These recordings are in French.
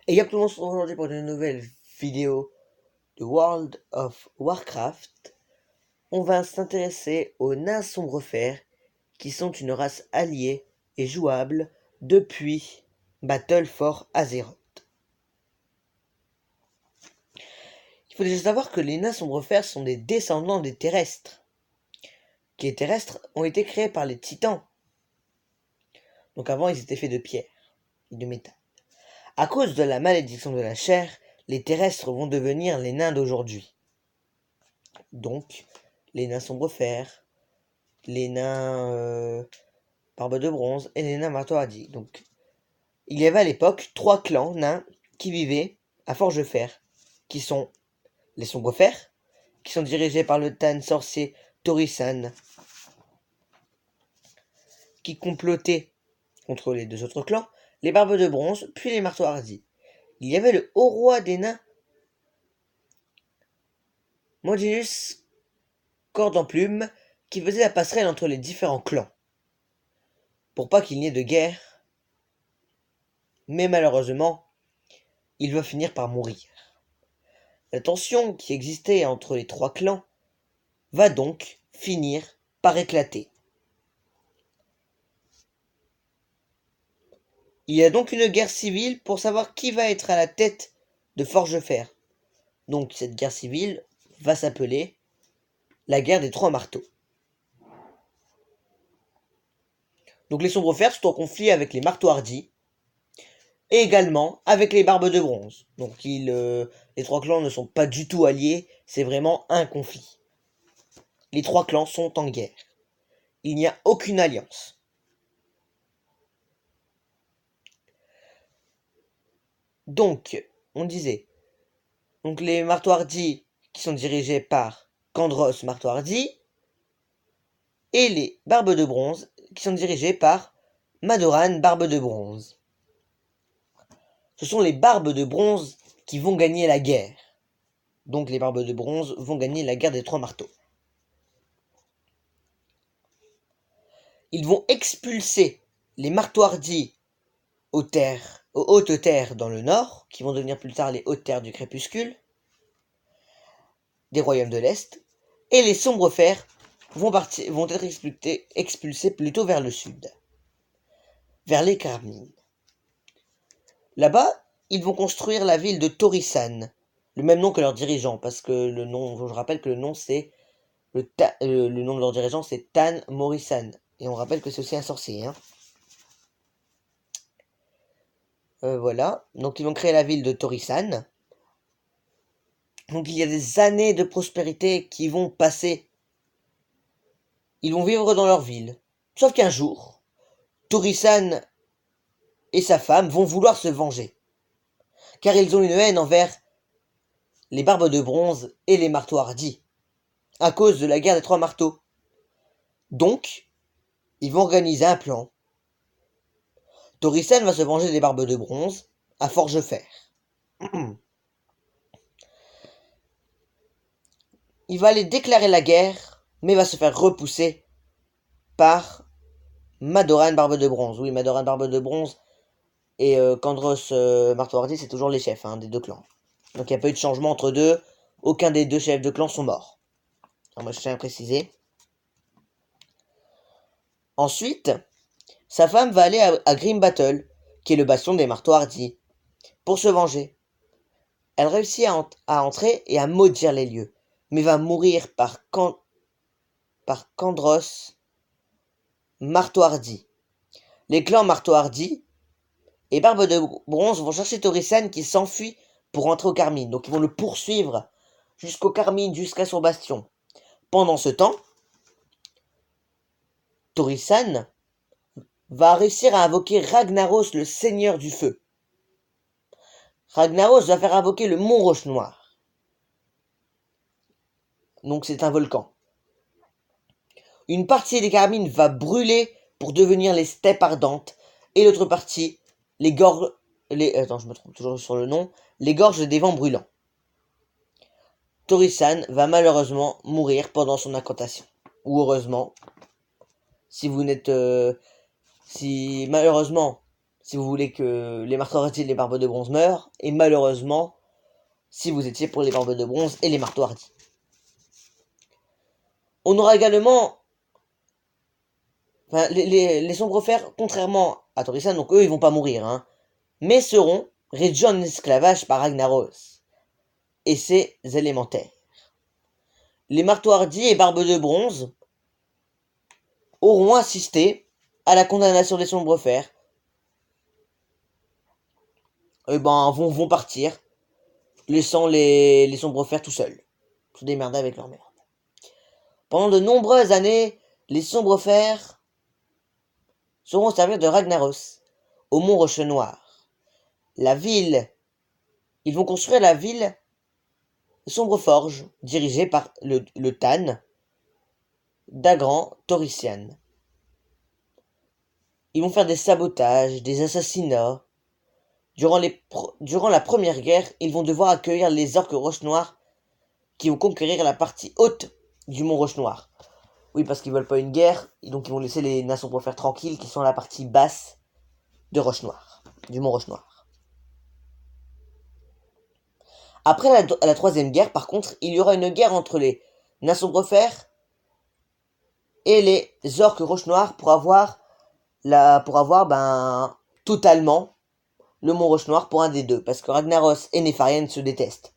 Et y'a tout le monde aujourd'hui pour une nouvelle vidéo de World of Warcraft. On va s'intéresser aux nains sombrefer qui sont une race alliée et jouable depuis Battle for Azeroth. Il faut déjà savoir que les nains sombrefer sont des descendants des terrestres, qui les terrestres ont été créés par les titans. Donc avant ils étaient faits de pierre et de métal. À cause de la malédiction de la chair, les terrestres vont devenir les nains d'aujourd'hui. Donc, les nains sombrefer, les nains barbe de bronze et les nains marteau hardi. Donc, il y avait à l'époque 3 clans nains qui vivaient à Forgefer, qui sont les sombrefer, qui sont dirigés par le Tan sorcier Torisan, qui complotait contre les 2 autres clans, les barbes de bronze, puis les marteaux hardis. Il y avait le haut roi des nains, Monginus Corde en Plume, qui faisait la passerelle entre les différents clans, pour pas qu'il n'y ait de guerre. Mais malheureusement, il va finir par mourir. La tension qui existait entre les 3 clans va donc finir par éclater. Il y a donc une guerre civile pour savoir qui va être à la tête de Forgefer. Donc cette guerre civile va s'appeler la guerre des 3 marteaux. Donc les sombrefer sont en conflit avec les marteaux hardis et également avec les barbes de bronze. Donc les 3 clans ne sont pas du tout alliés, c'est vraiment un conflit. Les 3 clans sont en guerre. Il n'y a aucune alliance. Donc, on disait, donc les marteaux hardis qui sont dirigés par Kandros marteau hardi et les barbes de bronze qui sont dirigés par Madoran barbe de bronze. Ce sont les barbes de bronze qui vont gagner la guerre. Donc les barbes de bronze vont gagner la guerre des 3 marteaux. Ils vont expulser les marteaux hardis aux hautes terres dans le nord, qui vont devenir plus tard les hautes terres du crépuscule, des royaumes de l'Est, et les sombrefer vont être expulsés plutôt vers le sud, vers les Carmines. Là-bas, ils vont construire la ville de Torisan, le même nom que leur dirigeant, parce que le nom, je rappelle que le nom c'est le nom de leur dirigeant c'est Tan Morisan, et on rappelle que c'est aussi un sorcier. Voilà, donc ils vont créer la ville de Torisan. Donc il y a des années de prospérité qui vont passer. Ils vont vivre dans leur ville. Sauf qu'un jour, Torisan et sa femme vont vouloir se venger. Car ils ont une haine envers les barbes de bronze et les marteaux hardis. À cause de la guerre des 3 marteaux. Donc, ils vont organiser un plan. Torisan va se venger des barbes de bronze à Forgefer. Il va aller déclarer la guerre, mais va se faire repousser par Madoran barbe de bronze. Oui, Madoran barbe de bronze et Kandros marteau hardi, c'est toujours les chefs des 2 clans. Donc il n'y a pas eu de changement entre deux. Aucun des 2 chefs de clan sont morts. Alors, moi je tiens à préciser. Ensuite, sa femme va aller à Grim Battle, qui est le bastion des marteaux hardis, pour se venger. Elle réussit à entrer et à maudire les lieux, mais va mourir par Kandros marteau hardi. Les clans marteau hardi et barbe de bronze vont chercher Torisan qui s'enfuit pour rentrer au Carmine. Donc ils vont le poursuivre jusqu'au Carmine, jusqu'à son bastion. Pendant ce temps, Torisan va réussir à invoquer Ragnaros, le seigneur du feu. Ragnaros va faire invoquer le mont Roche Noire. Donc c'est un volcan. Une partie des Carmines va brûler pour devenir les steppes ardentes. Et l'autre partie, les gorges... Attends, je me trompe toujours sur le nom. Les gorges des vents brûlants. Torisan va malheureusement mourir pendant son incantation. Ou heureusement, si vous n'êtes... si malheureusement si vous voulez que les marteaux hardis et les barbes de bronze meurent, et malheureusement, si vous étiez pour les barbes de bronze et les marteaux hardis. On aura également les sombres fers, contrairement à Torisan, donc eux ils vont pas mourir, hein, mais seront réduits en esclavage par Ragnaros et ses élémentaires. Les marteaux hardis et barbes de bronze auront assisté à la condamnation des sombres fers. Et vont partir, laissant les sombres fers tout seuls, se démerder avec leur merde. Pendant de nombreuses années, les sombres fers seront au service de Ragnaros, au mont Roche-Noir. La ville, ils vont construire la ville Sombreforge, dirigée par le Tan d'Agran Torician. Ils vont faire des sabotages, des assassinats. Durant la première guerre, ils vont devoir accueillir les orques Roche-Noir qui vont conquérir la partie haute du mont Roche-Noir. Oui, parce qu'ils veulent pas une guerre, et donc ils vont laisser les nations pour faire tranquilles, qui sont à la partie basse de Roche-Noir, du mont Roche-Noir. Après la troisième guerre, par contre, il y aura une guerre entre les nations Brefer et les orques Roche-Noir pour avoir totalement le mont Roche-Noir pour un des deux, parce que Ragnaros et Nefarian se détestent.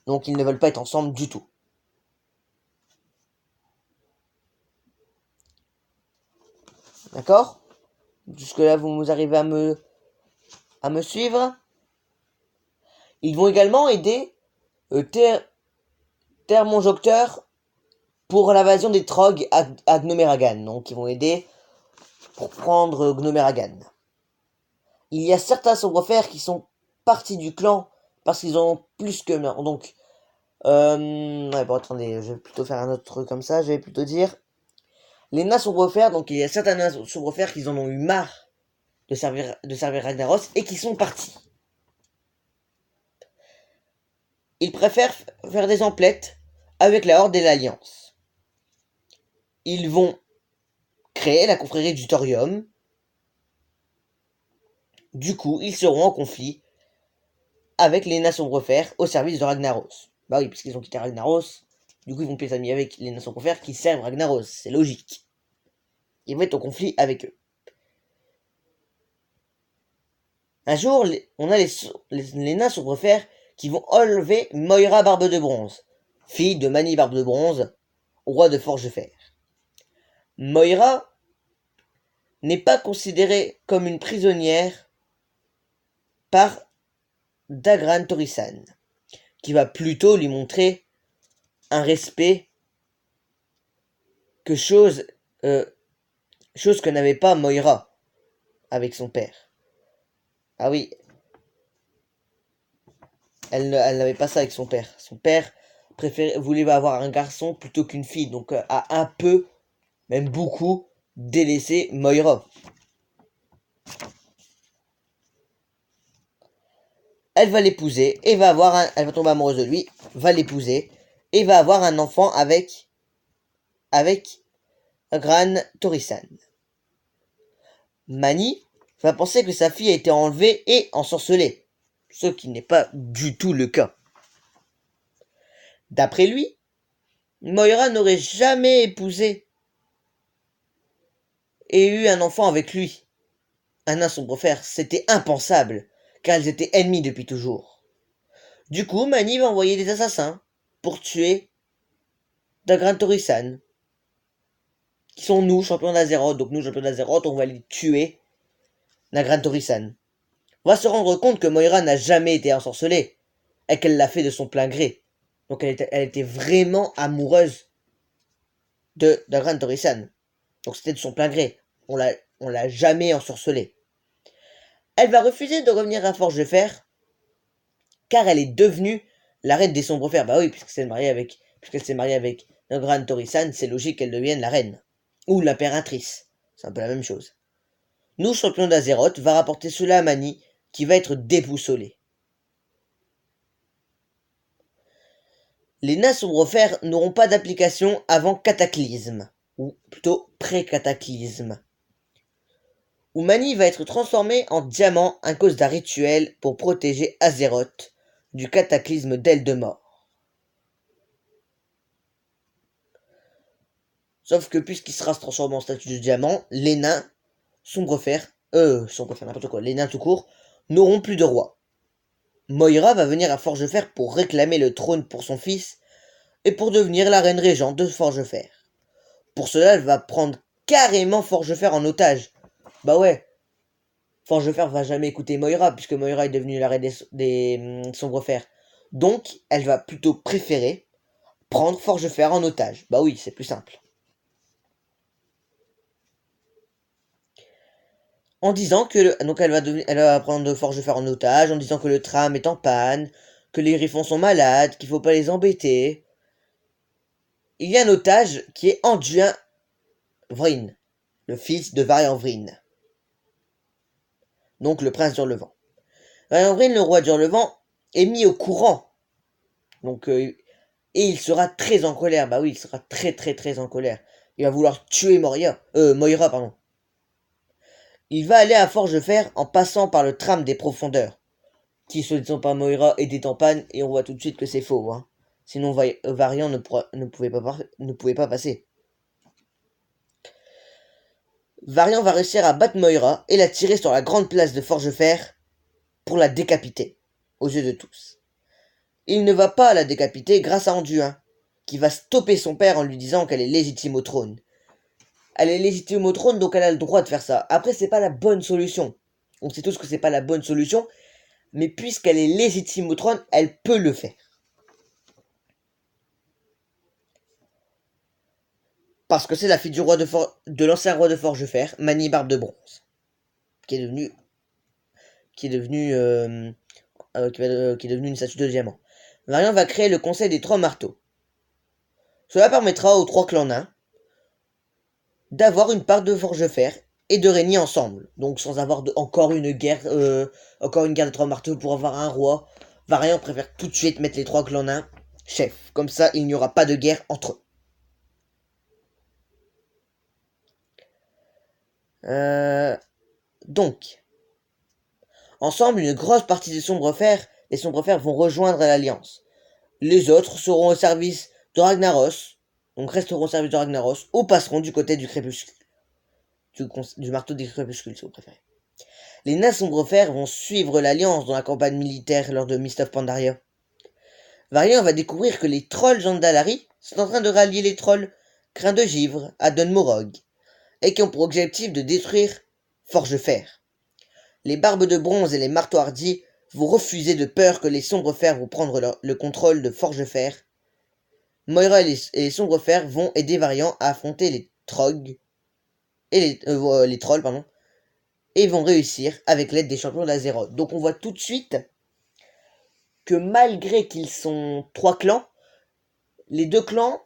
Donc ils ne veulent pas être ensemble du tout. D'accord? Jusque-là, vous arrivez à me suivre? Ils vont également aider Termonjocteur pour l'invasion des Trogs à Gnomeragan. Donc ils vont aider pour prendre Gnomeragan. Il y a certains sombres-fers qui sont partis du clan parce qu'ils ont plus que... Donc, attendez, je vais plutôt faire un autre truc comme ça. Je vais plutôt dire... Les nains sombres-fers, donc il y a certains nains sombres-fers qui en ont eu marre de servir Ragnaros et qui sont partis. Ils préfèrent faire des emplettes avec la Horde et l'Alliance. Ils vont créer la confrérie du Thorium. Du coup, ils seront en conflit avec les nains sombres-fers au service de Ragnaros. Bah oui, puisqu'ils ont quitté Ragnaros, du coup ils vont être amis avec les nains sombres-fers qui servent Ragnaros, c'est logique. Ils vont être en conflit avec eux. Un jour, on a les nains sombres-fers qui vont enlever Moira Barbe de Bronze, fille de Mani Barbe de Bronze, roi de Forge de Fer. Moira n'est pas considérée comme une prisonnière par Dagran Torisan, qui va plutôt lui montrer un respect que chose que n'avait pas Moira avec son père. Ah oui, elle n'avait pas ça avec son père. Son père voulait avoir un garçon plutôt qu'une fille, donc a un peu, même beaucoup, délaissé Moira. Elle va l'épouser et elle va tomber amoureuse de lui, va l'épouser et va avoir un enfant avec Gran Torisan. Mani va penser que sa fille a été enlevée et ensorcelée, ce qui n'est pas du tout le cas. D'après lui, Moira n'aurait jamais épousé et eu un enfant avec lui. Un nain sombre-fer, c'était impensable, car ils étaient ennemis depuis toujours. Du coup, Mani va envoyer des assassins pour tuer Dagran Torisan, qui sont nous, champions d'Azeroth. Donc nous, champions d'Azeroth, on va les tuer. Dagran Torisan va se rendre compte que Moira n'a jamais été ensorcelée, et qu'elle l'a fait de son plein gré. Donc elle était vraiment amoureuse de Dagran Torisan. Donc c'était de son plein gré. On l'a jamais ensorcelée. Elle va refuser de revenir à Forge de Fer, car elle est devenue la reine des sombres fers. Bah oui, puisqu'elle s'est mariée avec Dagran Torisan, c'est logique qu'elle devienne la reine. Ou l'impératrice. C'est un peu la même chose. Nous, champions d'Azeroth, va rapporter cela à Mani, qui va être déboussolé. Les nains sombres-fers n'auront pas d'application avant Cataclysme, ou plutôt pré-Cataclysme, où Mani va être transformé en diamant à cause d'un rituel pour protéger Azeroth du cataclysme d'Eldemort. Sauf que puisqu'il sera transformé en statue de diamant, les nains, sombrefer, n'importe quoi, les nains tout court, n'auront plus de roi. Moira va venir à Forgefer pour réclamer le trône pour son fils et pour devenir la reine régente de Forgefer. Pour cela, elle va prendre carrément Forgefer en otage. Bah ouais, Forgefer va jamais écouter Moira puisque Moira est devenue la reine des Sombrefer. Donc, elle va plutôt préférer prendre Forgefer en otage. Bah oui, c'est plus simple. En disant que donc elle va prendre Forgefer en otage, en disant que le tram est en panne, que les griffons sont malades, qu'il faut pas les embêter. Il y a un otage qui est Anduin Vryn, le fils de Varian Vryn, donc le prince d'Hurlevent. Varian Vryn, le roi d'Hurlevent, est mis au courant, donc et il sera très en colère. Bah oui, il sera très en colère. Il va vouloir tuer Moira, pardon. Il va aller à Forgefer en passant par le tram des profondeurs, qui se disant pas Moira est en panne, et on voit tout de suite que c'est faux, hein. Sinon Varian ne pouvait pas passer. Varian va réussir à battre Moira et la tirer sur la grande place de Forgefer pour la décapiter, aux yeux de tous. Il ne va pas la décapiter grâce à Anduin, qui va stopper son père en lui disant qu'elle est légitime au trône. Elle est légitime au trône, donc elle a le droit de faire ça. Après, c'est pas la bonne solution. On sait tous que c'est pas la bonne solution, mais puisqu'elle est légitime au trône, elle peut le faire. Parce que c'est la fille du roi de l'ancien roi de Forgefer, Mani Barbe de Bronze, qui est devenue une statue de diamant. Varian va créer le conseil des trois marteaux. Cela permettra aux trois clans nains d'avoir une part de Forgefer et de régner ensemble. Donc sans avoir encore une guerre de trois marteaux pour avoir un roi. Varian préfère tout de suite mettre les trois clans nains chefs. Comme ça, il n'y aura pas de guerre entre eux. Donc, ensemble, une grosse partie des les Sombrefer vont rejoindre l'Alliance. Les autres seront au service de Ragnaros, donc resteront au service de Ragnaros, ou passeront du côté du crépuscule. Du marteau des crépuscules, si vous préférez. Les nains Sombrefer vont suivre l'Alliance dans la campagne militaire lors de Mist of Pandaria. Varian va découvrir que les trolls Jandalari sont en train de rallier les trolls Crin de Givre à Dun Morog, et qui ont pour objectif de détruire Forgefer. Les Barbes de Bronze et les Marteaux Hardis vont refuser de peur que les Sombrefer vont prendre le contrôle de Forgefer. Moira et les Sombrefer vont aider Varian à affronter les Troggs et les trolls, pardon, et vont réussir avec l'aide des champions d'Azeroth. Donc on voit tout de suite que malgré qu'ils sont trois clans, les deux clans,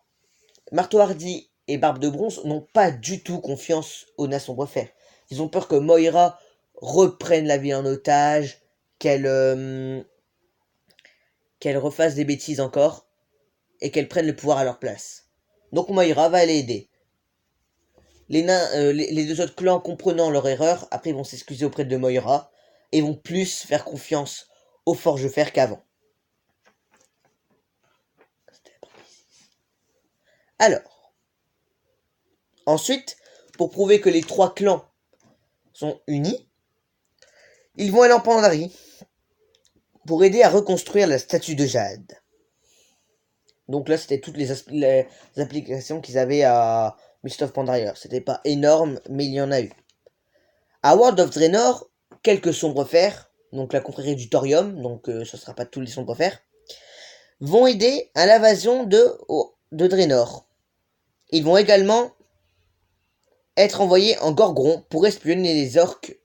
Marteau Hardy et Barbe de Bronze, n'ont pas du tout confiance aux nains Sombrefer. Ils ont peur que Moira reprenne la vie en otage, qu'elle refasse des bêtises encore, et qu'elle prenne le pouvoir à leur place. Donc Moira va aller aider. Les nains, les deux autres clans comprenant leur erreur, après ils vont s'excuser auprès de Moira, et vont plus faire confiance aux Forgefer qu'avant. Alors, ensuite, pour prouver que les trois clans sont unis, ils vont aller en Pandarie pour aider à reconstruire la statue de Jade. Donc là, c'était toutes les applications qu'ils avaient à Mist of Pandaria. C'était pas énorme, mais il y en a eu. À World of Draenor, quelques Sombrefer, donc la confrérie du Thorium, donc ce sera pas tous les Sombrefer, vont aider à l'invasion de Draenor. Ils vont également être envoyés en Gorgron pour espionner les orques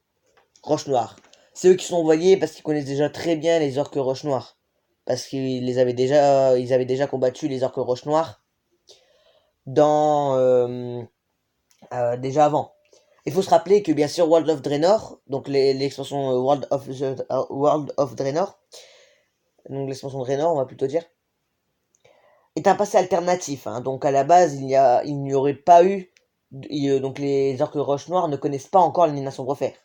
Roche Noire. C'est eux qui sont envoyés parce qu'ils connaissent déjà très bien les orques Roche Noire. Parce qu'ils avaient déjà combattu les orques Roche Noire déjà avant. Il faut se rappeler que bien sûr World of Draenor, donc l'extension World of Draenor, donc l'extension Draenor on va plutôt dire, est un passé alternatif. Hein. Donc à la base il n'y aurait pas eu Donc les orques roches noires ne connaissent pas encore les nains sombrefer.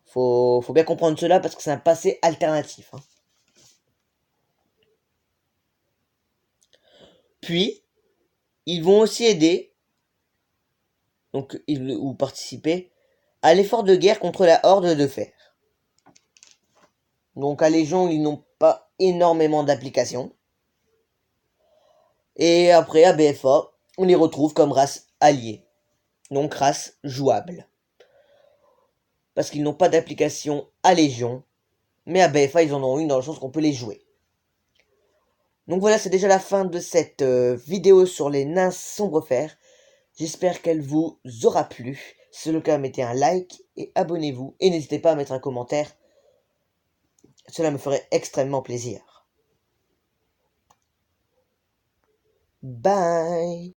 Faut bien comprendre cela parce que c'est un passé alternatif, hein. Puis, ils vont aussi aider, ou participer, à l'effort de guerre contre la Horde de Fer. Donc à Légion, ils n'ont pas énormément d'applications. Et après, à BFA, on les retrouve comme race alliée. Donc race jouable. Parce qu'ils n'ont pas d'application à Légion, mais à BFA, ils en ont une dans le sens qu'on peut les jouer. Donc voilà, c'est déjà la fin de cette vidéo sur les nains sombrefer. J'espère qu'elle vous aura plu. Si c'est le cas, mettez un like et abonnez-vous. Et n'hésitez pas à mettre un commentaire. Cela me ferait extrêmement plaisir. Bye!